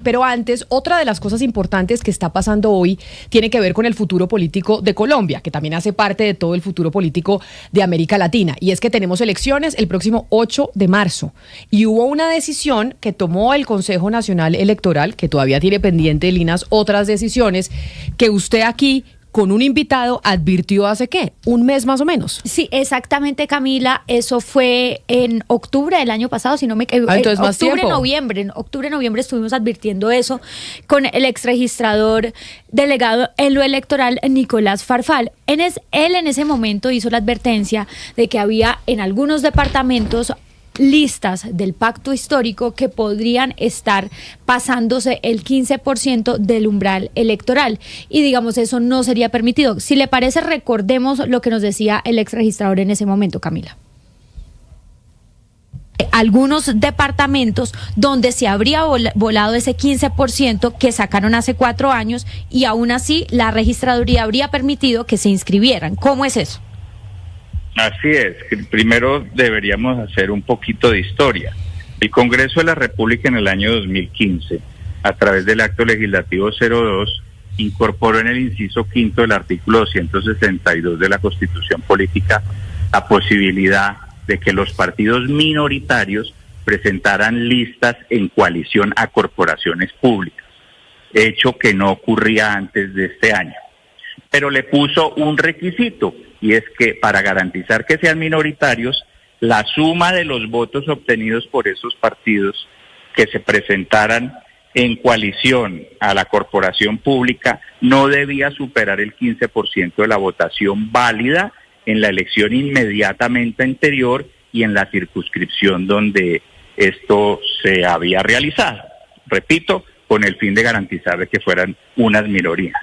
Pero antes, otra de las cosas importantes que está pasando hoy tiene que ver con el futuro político de Colombia, que también hace parte de todo el futuro político de América Latina. Y es que tenemos elecciones el próximo 8 de marzo. Y hubo una decisión que tomó el Consejo Nacional Electoral, que todavía tiene pendiente, Linas, otras decisiones, que usted aquí, con un invitado, advirtió hace, ¿qué? Un mes más o menos. Sí, exactamente, Camila. Eso fue en octubre del año pasado, si no me equivoco. Entonces más tiempo. En octubre, noviembre estuvimos advirtiendo eso con el exregistrador delegado en lo electoral, Nicolás Farfán. Él en ese momento hizo la advertencia de que había en algunos departamentos listas del pacto histórico que podrían estar pasándose el 15% del umbral electoral y digamos eso no sería permitido. Si le parece, recordemos lo que nos decía el exregistrador en ese momento, Camila. Algunos departamentos donde se habría volado ese 15% que sacaron hace 4 años y aún así la registraduría habría permitido que se inscribieran. ¿Cómo es eso? Así es, primero deberíamos hacer un poquito de historia. El Congreso de la República en el año 2015, a través del acto legislativo 02, incorporó en el inciso quinto del artículo 262 de la Constitución Política la posibilidad de que los partidos minoritarios presentaran listas en coalición a corporaciones públicas, hecho que no ocurría antes de este año. Pero le puso un requisito, y es que para garantizar que sean minoritarios, la suma de los votos obtenidos por esos partidos que se presentaran en coalición a la corporación pública no debía superar el 15% de la votación válida en la elección inmediatamente anterior y en la circunscripción donde esto se había realizado. Repito, con el fin de garantizar que fueran unas minorías.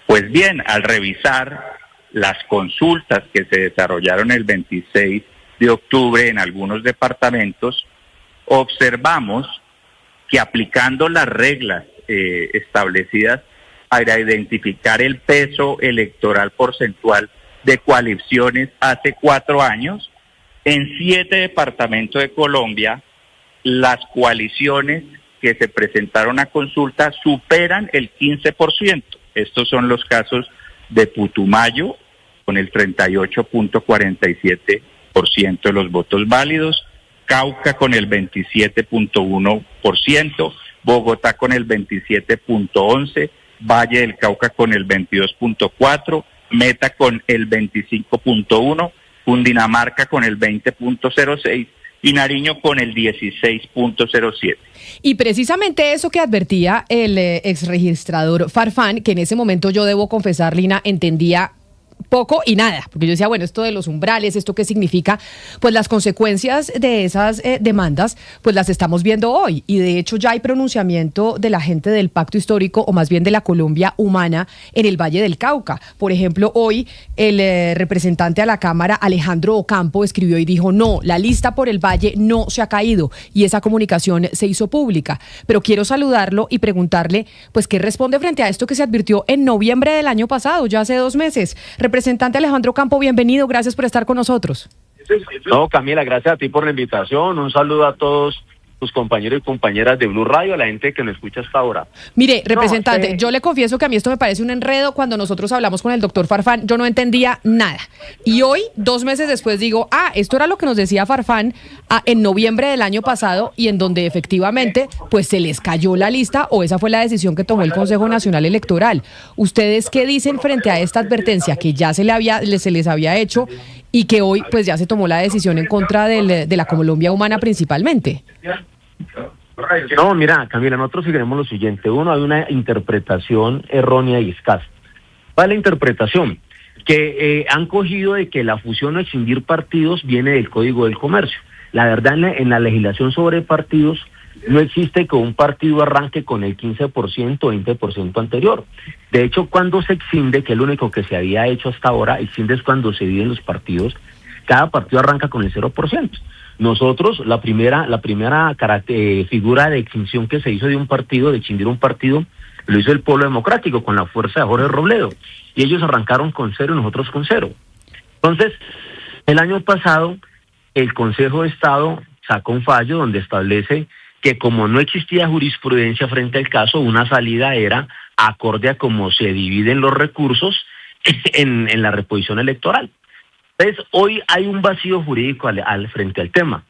Pues bien, al revisar las consultas que se desarrollaron el 26 de octubre en algunos departamentos, observamos que aplicando las reglas establecidas para identificar el peso electoral porcentual de coaliciones hace 4 años, en 7 departamentos de Colombia, las coaliciones que se presentaron a consulta superan el 15%. Estos son los casos de Putumayo, con el 38.47% de los votos válidos, Cauca con el 27.1%, Bogotá con el 27.11%, Valle del Cauca con el 22.4%, Meta con el 25.1%, Cundinamarca con el 20.06% y Nariño con el 16.07%. Y precisamente eso que advertía el exregistrador Farfán, que en ese momento yo debo confesar, Lina, entendía poco y nada, porque yo decía, bueno, esto de los umbrales, ¿esto qué significa? Pues las consecuencias de esas demandas, pues las estamos viendo hoy, y de hecho ya hay pronunciamiento de la gente del Pacto Histórico, o más bien de la Colombia Humana, en el Valle del Cauca. Por ejemplo, hoy el representante a la Cámara, Alejandro Ocampo, escribió y dijo, no, la lista por el Valle no se ha caído, y esa comunicación se hizo pública. Pero quiero saludarlo y preguntarle, pues, ¿qué responde frente a esto que se advirtió en noviembre del año pasado, ya hace 2 meses? Representante Alejandro Ocampo, bienvenido, gracias por estar con nosotros. No, Camila, gracias a ti por la invitación, un saludo a todos tus compañeros y compañeras de Blue Radio, a la gente que nos escucha hasta ahora. Mire, representante, yo le confieso que a mí esto me parece un enredo. Cuando nosotros hablamos con el doctor Farfán, yo no entendía nada. Y hoy, 2 meses después, digo, esto era lo que nos decía Farfán en noviembre del año pasado, y en donde efectivamente, pues se les cayó la lista, o esa fue la decisión que tomó el Consejo Nacional Electoral. ¿Ustedes qué dicen frente a esta advertencia que ya se les había hecho y que hoy pues ya se tomó la decisión en contra de la Colombia Humana principalmente? No, mira, Camila, nosotros creemos lo siguiente. Uno, hay una interpretación errónea y escasa. ¿Cuál es la interpretación? Que han cogido de que la fusión o extinguir partidos viene del Código del Comercio. La verdad, en la legislación sobre partidos no existe que un partido arranque con el 15% o 20% anterior. De hecho, cuando se extiende, que es lo único que se había hecho hasta ahora, extiende es cuando se dividen los partidos, cada partido arranca con el 0%. Nosotros, la primera figura de extinción que se hizo de un partido, de extinguir un partido, lo hizo el Polo Democrático con la fuerza de Jorge Robledo. Y ellos arrancaron con 0 y nosotros con 0. Entonces, el año pasado, el Consejo de Estado sacó un fallo donde establece que como no existía jurisprudencia frente al caso, una salida era acorde a cómo se dividen los recursos en la reposición electoral. Entonces, hoy hay un vacío jurídico frente al tema.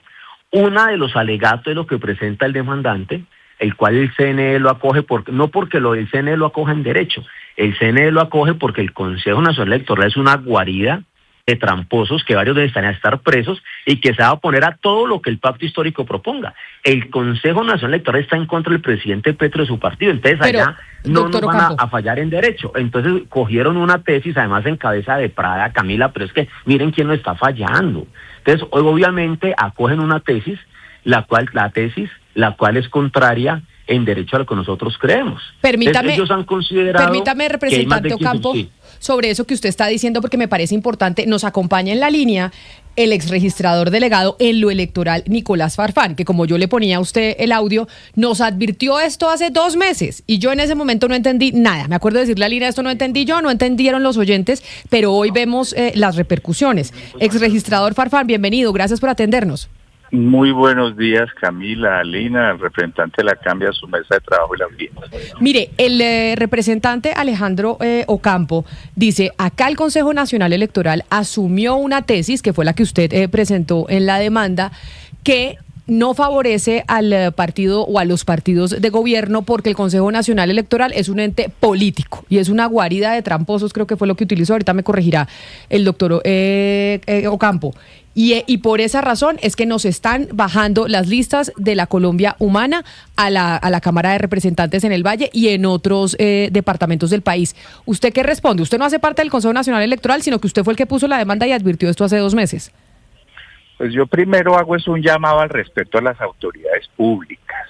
Una de los alegatos de lo que presenta el demandante, el cual el CNE lo acoge, no porque el CNE lo acoja en derecho, el CNE lo acoge porque el Consejo Nacional Electoral es una guarida de tramposos que varios deben estar presos y que se va a oponer a todo lo que el pacto histórico proponga. El Consejo Nacional Electoral está en contra del presidente Petro de su partido, entonces Pero, allá no nos van Ocampo, a fallar en derecho. Entonces cogieron una tesis, además en cabeza de Prada, Camila, pero es que miren quién no está fallando. Entonces, obviamente acogen una tesis, la cual es contraria en derecho a lo que nosotros creemos. Permítame, ellos han considerado representante Ocampo, sobre eso que usted está diciendo, porque me parece importante, nos acompaña en la línea el exregistrador delegado en lo electoral, Nicolás Farfán, que como yo le ponía a usted el audio, nos advirtió esto hace 2 meses y yo en ese momento no entendí nada. Me acuerdo de decirle a Lina, esto no entendí yo, no entendieron los oyentes, pero hoy vemos las repercusiones. Exregistrador Farfán, bienvenido, gracias por atendernos. Muy buenos días, Camila, Lina, el representante de la Cambia, su mesa de trabajo y la audiencia. Mire, el representante Alejandro Ocampo dice, acá el Consejo Nacional Electoral asumió una tesis, que fue la que usted presentó en la demanda, que no favorece al partido o a los partidos de gobierno porque el Consejo Nacional Electoral es un ente político y es una guarida de tramposos, creo que fue lo que utilizó, ahorita me corregirá el doctor Ocampo. Y por esa razón es que nos están bajando las listas de la Colombia Humana a la Cámara de Representantes en el Valle y en otros departamentos del país. ¿Usted qué responde? Usted no hace parte del Consejo Nacional Electoral, sino que usted fue el que puso la demanda y advirtió esto hace 2 meses. Pues yo primero hago un llamado al respeto a las autoridades públicas.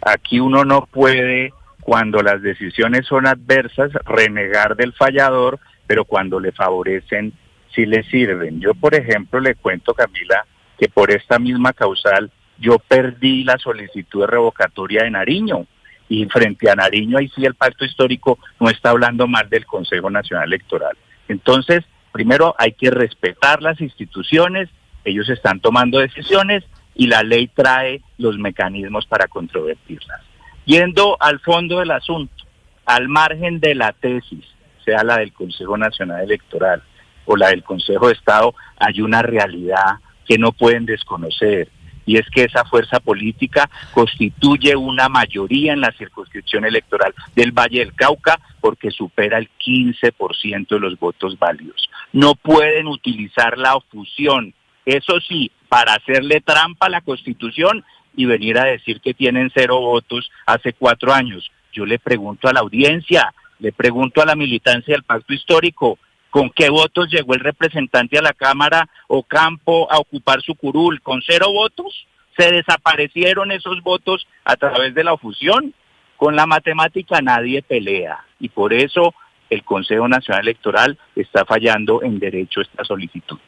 Aquí uno no puede, cuando las decisiones son adversas, renegar del fallador, pero cuando le favorecen, sí le sirven. Yo, por ejemplo, le cuento, Camila, que por esta misma causal yo perdí la solicitud de revocatoria de Nariño, y frente a Nariño ahí sí el pacto histórico no está hablando mal del Consejo Nacional Electoral. Entonces, primero hay que respetar las instituciones, ellos están tomando decisiones y la ley trae los mecanismos para controvertirlas. Yendo al fondo del asunto, al margen de la tesis, sea la del Consejo Nacional Electoral o la del Consejo de Estado, hay una realidad que no pueden desconocer, y es que esa fuerza política constituye una mayoría en la circunscripción electoral del Valle del Cauca porque supera el 15% de los votos válidos. No pueden utilizar la fusión, eso sí, para hacerle trampa a la Constitución y venir a decir que tienen 0 votos hace 4 años. Yo le pregunto a la audiencia, le pregunto a la militancia del pacto histórico, ¿con qué votos llegó el representante a la Cámara Ocampo a ocupar su curul? ¿Con 0 votos? ¿Se desaparecieron esos votos a través de la fusión? Con la matemática nadie pelea y por eso el Consejo Nacional Electoral está fallando en derecho a esta solicitud.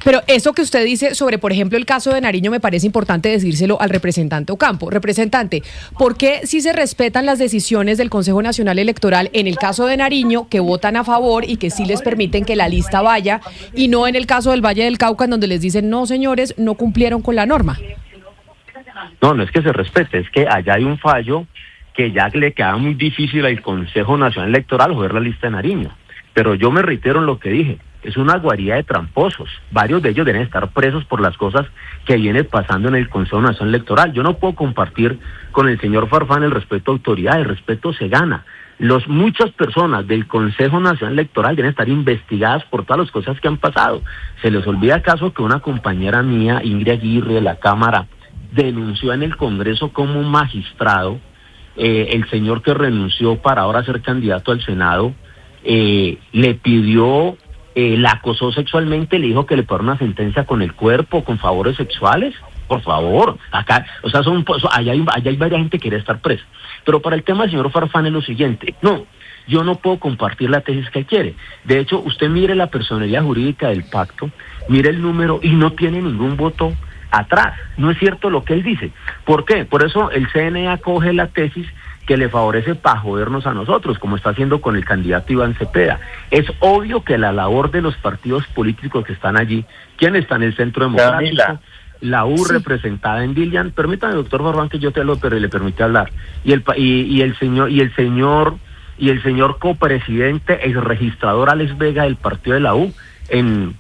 Pero eso que usted dice sobre, por ejemplo, el caso de Nariño, me parece importante decírselo al representante Ocampo. Representante, ¿por qué si se respetan las decisiones del Consejo Nacional Electoral en el caso de Nariño, que votan a favor y que sí les permiten que la lista vaya, y no en el caso del Valle del Cauca, en donde les dicen, no señores, no cumplieron con la norma? No es que se respete, es que allá hay un fallo que ya le queda muy difícil al Consejo Nacional Electoral joder la lista de Nariño. Pero yo me reitero en lo que dije. Es una guarida de tramposos. Varios de ellos deben estar presos por las cosas que viene pasando en el Consejo Nacional Electoral. Yo no puedo compartir con el señor Farfán el respeto a autoridad, el respeto se gana. Muchas personas del Consejo Nacional Electoral deben estar investigadas por todas las cosas que han pasado. Se les olvida acaso que una compañera mía, Ingrid Aguirre, de la Cámara, denunció en el Congreso como magistrado, el señor que renunció para ahora ser candidato al Senado, le pidió... la acosó sexualmente, le dijo que le pagara una sentencia con el cuerpo, con favores sexuales. Por favor, acá, o sea, allá hay varias gente que quiere estar presa. Pero para el tema del señor Farfán es lo siguiente, no, yo no puedo compartir la tesis que él quiere. De hecho, usted mire la personalidad jurídica del pacto, mire el número y no tiene ningún voto atrás. No es cierto lo que él dice. ¿Por qué? Por eso el CNE acoge la tesis que le favorece para jodernos a nosotros, como está haciendo con el candidato Iván Cepeda. Es obvio que la labor de los partidos políticos que están allí, ¿quién está en el Centro Democrático? Camila, la U representada en Dilian. Permítame, doctor Farfán, que yo le permite hablar. Y el señor copresidente, el registrador Alex Vega del partido de la U, en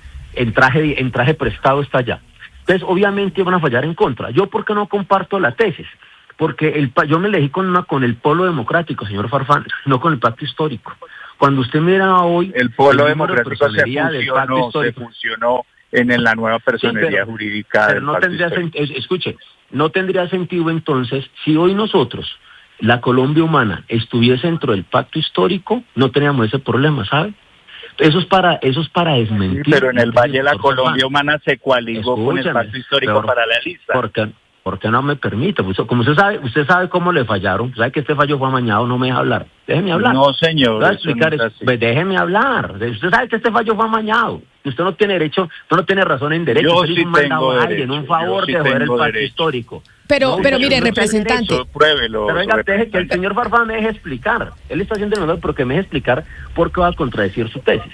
traje prestado está allá. Entonces, obviamente van a fallar en contra. ¿Yo por qué no comparto la tesis? Porque yo me elegí con el polo democrático, señor Farfán, no con el pacto histórico. Cuando usted mira hoy... El polo democrático se funcionó en la nueva personería jurídica del no pacto tendría histórico. Escuche, no tendría sentido entonces, si hoy nosotros, la Colombia humana, estuviese dentro del pacto histórico, no teníamos ese problema, ¿sabe? Eso es para desmentir. Sí, pero en el Valle de la Colombia Humana se coaligó con el pacto histórico para la lista. ¿Por qué no me permite? Pues, como usted sabe cómo le fallaron, sabe que este fallo fue amañado, no me deja hablar. Déjeme hablar. No, señor. Voy a explicar eso. Pues déjeme hablar. Usted sabe que este fallo fue amañado. Usted no tiene derecho, no tiene razón en derecho. Yo usted sí hizo un mandado tengo a alguien, derecho. un favor de joder el pacto histórico. Pero mire, no representante. Pruébelo. Pero venga, deje que el señor Farfán me deje explicar. Él está haciendo el honor porque me deje explicar por qué va a contradecir su tesis.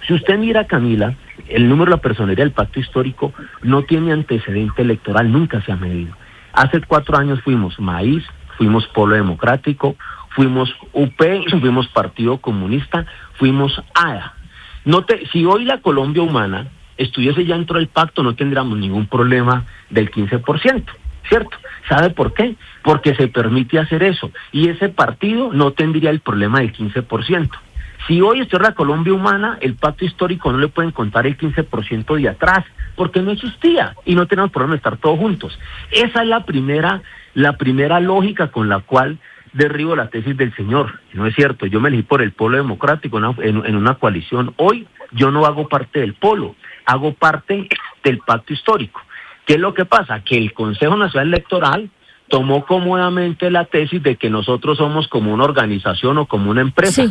Si usted mira, Camila, el número de la personería del pacto histórico no tiene antecedente electoral, nunca se ha medido. Hace 4 años fuimos Maíz, fuimos Polo Democrático, fuimos UP, fuimos Partido Comunista, fuimos ADA. Si hoy la Colombia humana estuviese ya dentro del pacto, no tendríamos ningún problema del 15%, ¿cierto? ¿Sabe por qué? Porque se permite hacer eso, y ese partido no tendría el problema del 15%. Si hoy estuviera la Colombia humana, el pacto histórico no le pueden contar el 15% de atrás, porque no existía y no tenemos problema de estar todos juntos. Esa es la primera lógica con la cual derribo la tesis del señor. No es cierto, yo me elegí por el polo democrático en una coalición. Hoy yo no hago parte del polo, hago parte del pacto histórico. ¿Qué es lo que pasa? Que el Consejo Nacional Electoral tomó cómodamente la tesis de que nosotros somos como una organización o como una empresa.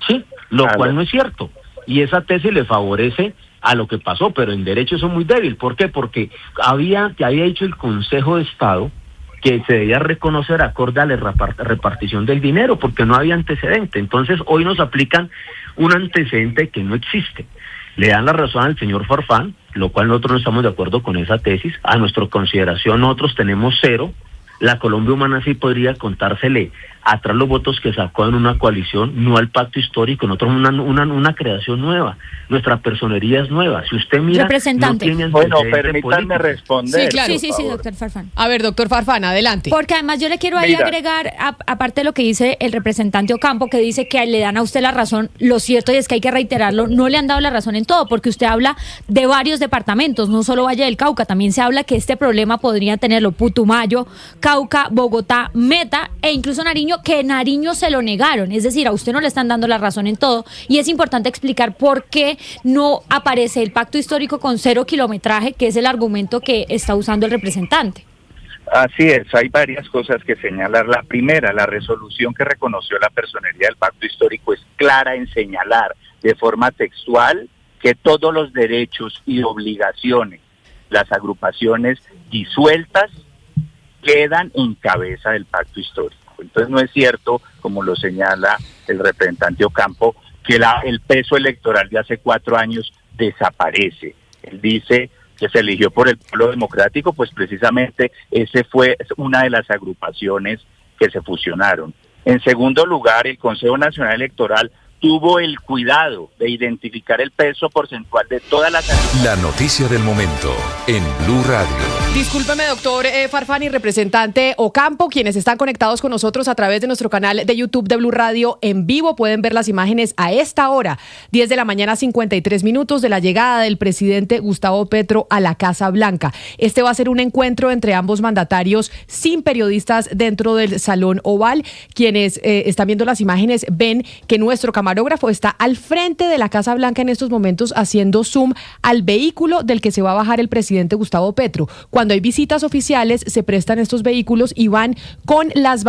Sí, lo cual no es cierto. Y esa tesis le favorece a lo que pasó, pero en derecho eso es muy débil. ¿Por qué? Porque había dicho el Consejo de Estado que se debía reconocer acorde a la repartición del dinero, porque no había antecedente. Entonces hoy nos aplican un antecedente que no existe. Le dan la razón al señor Farfán, lo cual nosotros no estamos de acuerdo con esa tesis. A nuestra consideración nosotros tenemos 0. La Colombia humana sí podría contársele atrás los votos que sacó en una coalición, no al pacto histórico. Nosotros una creación nueva, nuestra personería es nueva. Si usted mira, representante. No tiene bueno, permítanme responder. Sí, claro. Sí, doctor Farfán. A ver, doctor Farfán, adelante. Porque además yo le quiero ahí agregar, aparte de lo que dice el representante Ocampo, que dice que le dan a usted la razón, lo cierto y es que hay que reiterarlo, no le han dado la razón en todo, porque usted habla de varios departamentos, no solo Valle del Cauca, también se habla que este problema podría tenerlo Putumayo, Cauca, Bogotá, Meta e incluso Nariño, que Nariño se lo negaron, es decir, a usted no le están dando la razón en todo y es importante explicar por qué no aparece el pacto histórico con 0 kilometraje, que es el argumento que está usando el representante. Así es, hay varias cosas que señalar. La primera, la resolución que reconoció la personería del pacto histórico es clara en señalar de forma textual que todos los derechos y obligaciones, las agrupaciones disueltas, quedan en cabeza del pacto histórico. Entonces no es cierto, como lo señala el representante Ocampo, que el peso electoral de hace 4 años desaparece. Él dice que se eligió por el Polo Democrático, pues precisamente ese fue una de las agrupaciones que se fusionaron. En segundo lugar, el Consejo Nacional Electoral tuvo el cuidado de identificar el peso porcentual de todas las... La noticia del momento en Blue Radio. Discúlpeme, doctor Farfán y representante Ocampo, quienes están conectados con nosotros a través de nuestro canal de YouTube de Blue Radio en vivo. Pueden ver las imágenes a esta hora, 10 de la mañana, 53 minutos, de la llegada del presidente Gustavo Petro a la Casa Blanca. Este va a ser un encuentro entre ambos mandatarios sin periodistas dentro del Salón Oval. Quienes están viendo las imágenes ven que nuestro camarógrafo está al frente de la Casa Blanca en estos momentos haciendo zoom al vehículo del que se va a bajar el presidente Gustavo Petro. Cuando hay visitas oficiales se prestan estos vehículos y van con las